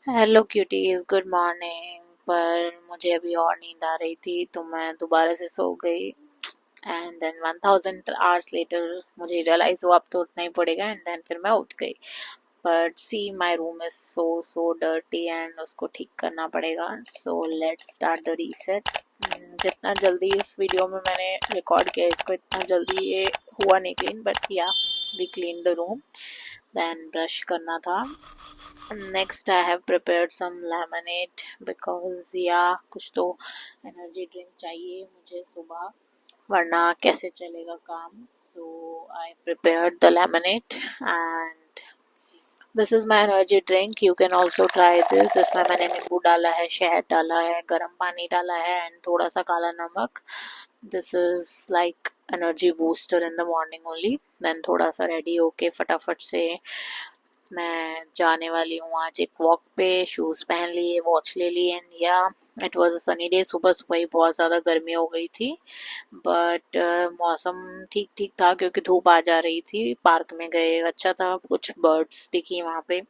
Hello cuties, good morning. पर मुझे अभी और नींद आ रही थी तो मैं दोबारा से सो गई। एंड देन 1000 आवर्स लेटर मुझे रियलाइज हुआ अब तो उठना ही पड़ेगा, एंड देन फिर मैं उठ गई। But see my room is so dirty and उसको ठीक करना पड़ेगा। So let's start the reset. जितना जल्दी इस वीडियो में मैंने रिकॉर्ड किया इसको, इतना जल्दी ये हुआ नहीं clean, but yeah we clean the room. Then brush करना था। Next I have prepared some lemonade because या कुछ तो एनर्जी ड्रिंक चाहिए मुझे सुबह, वरना कैसे चलेगा काम। So I prepared the lemonade and this is my energy drink. You can also try this. इसमें मैंने नींबू डाला है, शहद डाला है, गर्म पानी डाला है एंड थोड़ा सा काला नमक। This is like energy booster in the morning only. Then थोड़ा सा रेडी होके फटाफट से मैं जाने वाली हूँ आज एक वॉक पे। शूज़ पहन लिए, वॉच ले ली एंड या it was a sunny day. सुबह सुबह ही बहुत ज़्यादा गर्मी हो गई थी, बट मौसम ठीक ठीक था क्योंकि धूप आ जा रही थी। पार्क में गए, अच्छा था, कुछ बर्ड्स दिखी वहाँ पे।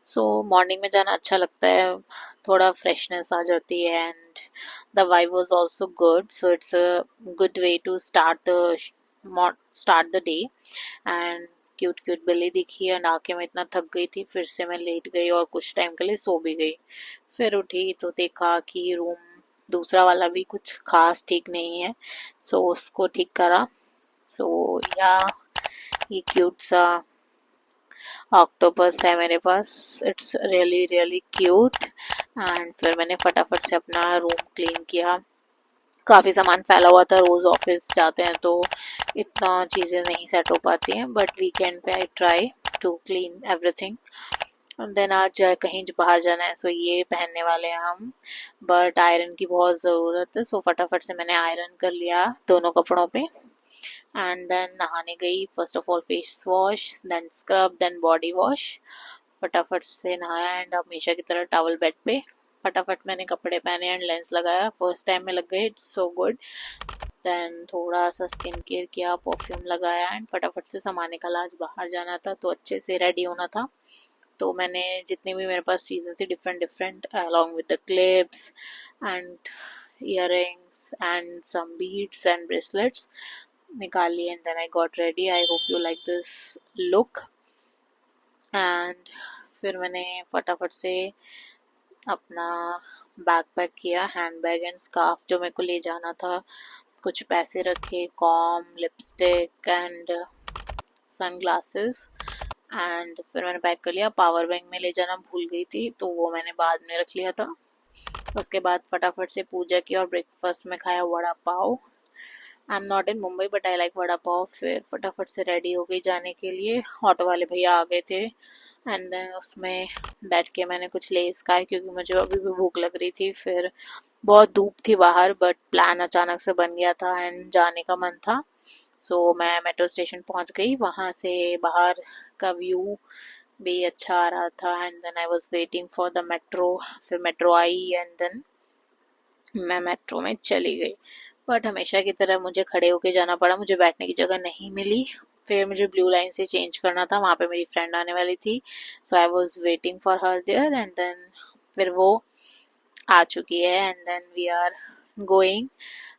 सो मॉर्निंग में जाना अच्छा लगता है, थोड़ा फ्रेशनेस आ जाती है and the vibe was also good. So it's a good way to start the day. And cute cute बिल्ली दिखी एंड आके मैं इतना थक गई थी, फिर से मैं लेट गई और कुछ टाइम के लिए सो भी गई। फिर उठी तो देखा कि रूम दूसरा वाला भी कुछ खास ठीक नहीं है, सो उसको ठीक करा। सो या ये क्यूट सा ऑक्टोपस है मेरे पास, it's really really cute. And फिर मैंने फटाफट से अपना रूम क्लीन किया। काफ़ी सामान फैला हुआ था, रोज़ ऑफिस जाते हैं तो इतना चीज़ें नहीं सेट हो पाती हैं, बट वीकेंड पे I try to clean everything. Then आज कहीं बाहर जाना है, सो ये पहनने वाले हैं हम, बट आयरन की बहुत ज़रूरत है। सो फटाफट से मैंने आयरन कर लिया दोनों कपड़ों पे। एंड देन नहाने गई। First of all face wash, then scrub, then body wash. फटाफट से नहाया एंड हमेशा की तरह टॉवल बेड पे। फटाफट मैंने कपड़े पहने एंड लेंस लगाया, फर्स्ट टाइम में लग गए, इट्स सो गुड। देन थोड़ा सा स्किन केयर किया, परफ्यूम लगाया एंड फटाफट से सामान निकाला। आज बाहर जाना था तो अच्छे से रेडी होना था, तो मैंने जितनी भी मेरे पास चीज़ें थी different different along with the clips and earrings and some beads and bracelets निकाली and then I got ready. I hope you like this look. And फिर मैंने फटाफट से अपना बैग पैक किया, हैंड बैग एंड स्कार्फ जो मेरे को ले जाना था। कुछ पैसे रखे, comb, lipstick and sun glasses. And फिर मैंने पैक कर लिया। पावर बैंक में ले जाना भूल गई थी तो वो मैंने बाद में रख लिया था। उसके बाद फटाफट से पूजा की और ब्रेकफास्ट में खाया vada pav. I am not in Mumbai but I like vada pav. फिर फटाफट से रेडी हो गई जाने के लिए। ऑटो वाले भैया आ गए थे एंड देन उसमें बैठ के मैंने कुछ लेस खाए क्योंकि मुझे अभी भी भूख लग रही थी। फिर बहुत धूप थी बाहर, बट प्लान अचानक से बन गया था एंड जाने का मन था। सो मैं मेट्रो स्टेशन पहुंच गई। वहाँ से बाहर का व्यू भी अच्छा आ रहा था and then I was waiting for the metro. फिर मेट्रो आई एंड देन मैं मेट्रो में चली गई, बट हमेशा की तरह मुझे खड़े होके जाना पड़ा, मुझे बैठने की जगह नहीं मिली। फिर मुझे ब्लू लाइन से चेंज करना था, वहाँ पे मेरी फ्रेंड आने वाली थी, so I was waiting for her there and then फिर वो आ चुकी है and then we are going.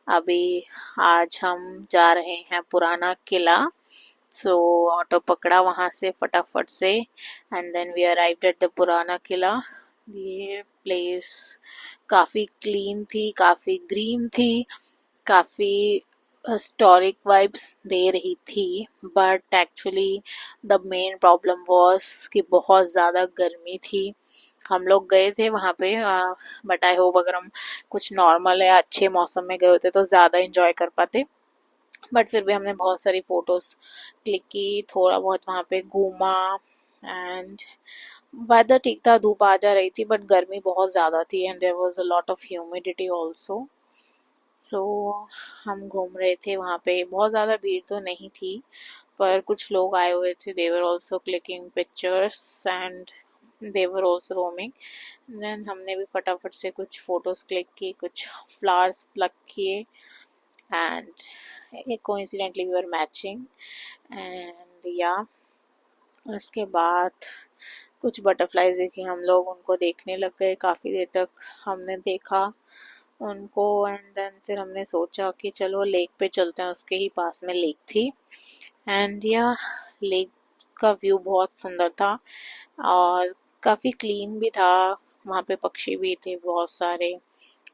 अभी आज हम जा रहे हैं पुराना किला। सो ऑटो पकड़ा वहाँ से फटाफट से and then we arrived at the Purana Qila. ये प्लेस काफ़ी क्लीन थी, काफ़ी ग्रीन थी, काफ़ी हिस्टोरिक वाइब्स दे रही थी, but actually the main problem was कि बहुत ज़्यादा गर्मी थी। हम लोग गए थे वहाँ पे, बट आई होप अगर हम कुछ नॉर्मल या अच्छे मौसम में गए होते तो ज़्यादा इंजॉय कर पाते। बट फिर भी हमने बहुत सारी फ़ोटोज़ क्लिक की, थोड़ा बहुत वहाँ पे घूमा एंड वेदर ठीक था, धूप आ जा रही थी बट गर्मी बहुत ज़्यादा थी and there was a lot of humidity also. So हम घूम रहे थे वहाँ पे, बहुत ज़्यादा भीड़ तो नहीं थी पर कुछ लोग आए हुए थे। They were also clicking pictures and they were also roaming. Then हमने भी फटाफट से कुछ फ़ोटोज़ क्लिक की, कुछ फ्लावर्स प्लक किए and coincidentally we were matching and या उसके बाद कुछ बटरफ्लाइज देखी हम लोग, उनको देखने लग गए, काफ़ी देर तक हमने देखा उनको। एंड देन फिर हमने सोचा कि चलो लेक पे चलते हैं, उसके ही पास में लेक थी। एंड या लेक का व्यू बहुत सुंदर था और काफ़ी क्लीन भी था। वहाँ पे पक्षी भी थे बहुत सारे,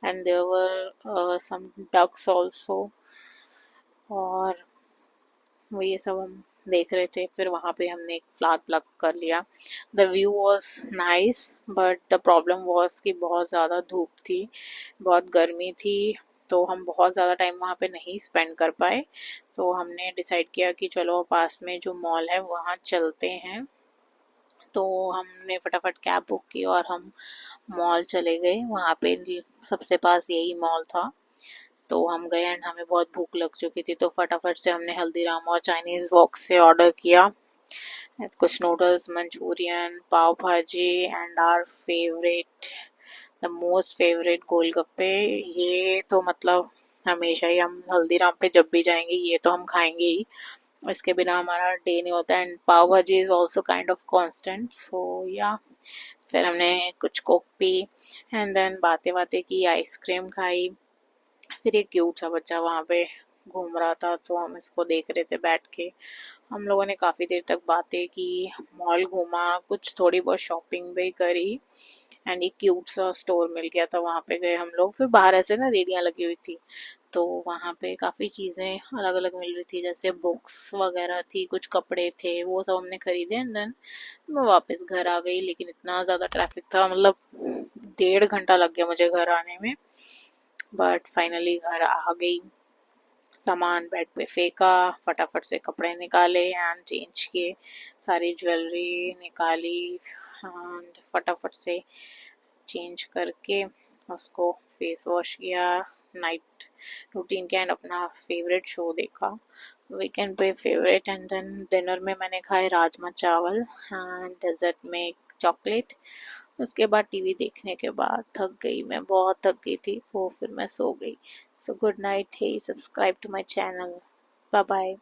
and there were some ducks also, और वो ये सब हम देख रहे थे। फिर वहाँ पे हमने एक फ्लैग प्लग कर लिया। The view was nice, but the problem was कि बहुत ज़्यादा धूप थी, बहुत गर्मी थी, तो हम बहुत ज़्यादा टाइम वहाँ पे नहीं स्पेंड कर पाए। सो हमने डिसाइड किया कि चलो पास में जो मॉल है वहाँ चलते हैं। तो हमने फटाफट कैब बुक की और हम मॉल चले गए। वहाँ पे सबसे पास यही मॉल था, तो हम गए एंड हमें बहुत भूख लग चुकी थी, तो फटाफट से हमने हल्दीराम और चाइनीज़ वॉक से ऑर्डर किया कुछ noodles, manchurian, pav bhaji and our favourite, the most favourite golgappe. ये तो मतलब हमेशा ही हम हल्दीराम पे जब भी जाएंगे ये तो हम खाएंगे ही, इसके बिना हमारा डे नहीं होता। And pav bhaji is also kind of constant, so या फिर हमने कुछ कोक पी एंड देन बातें बातें की, आइसक्रीम खाई। फिर एक क्यूट सा बच्चा वहाँ पे घूम रहा था, तो हम इसको देख रहे थे बैठ के। हम लोगों ने काफ़ी देर तक बातें की, मॉल घूमा, कुछ थोड़ी बहुत शॉपिंग भी करी एंड एक क्यूट सा स्टोर मिल गया था, वहाँ पे गए हम लोग। फिर बाहर ऐसे ना रेडियाँ लगी हुई थी, तो वहाँ पे काफ़ी चीज़ें अलग अलग मिल रही थी, जैसे बुक्स वगैरह थी, कुछ कपड़े थे, वो सब हमने खरीदे। एंड देन मैं वापस घर आ गई, लेकिन इतना ज़्यादा ट्रैफिक था, मतलब 1.5 घंटा लग गया मुझे घर आने में, बट फाइनली घर आ गई। सामान बेड पे फेंका, फटाफट से कपड़े निकाले एंड चेंज किए, सारी ज्वेलरी निकाली एंड फटाफट से चेंज करके उसको फेस वॉश किया, नाइट रूटीन के एंड अपना फेवरेट शो देखा, वीकेंड पे फेवरेट। एंड देन डिनर में मैंने खाए राजमा चावल एंड डेजर्ट में चॉकलेट। उसके बाद टीवी देखने के बाद थक गई मैं, बहुत थक गई थी, वो फिर मैं सो गई। So good night, hey subscribe to my channel, bye bye.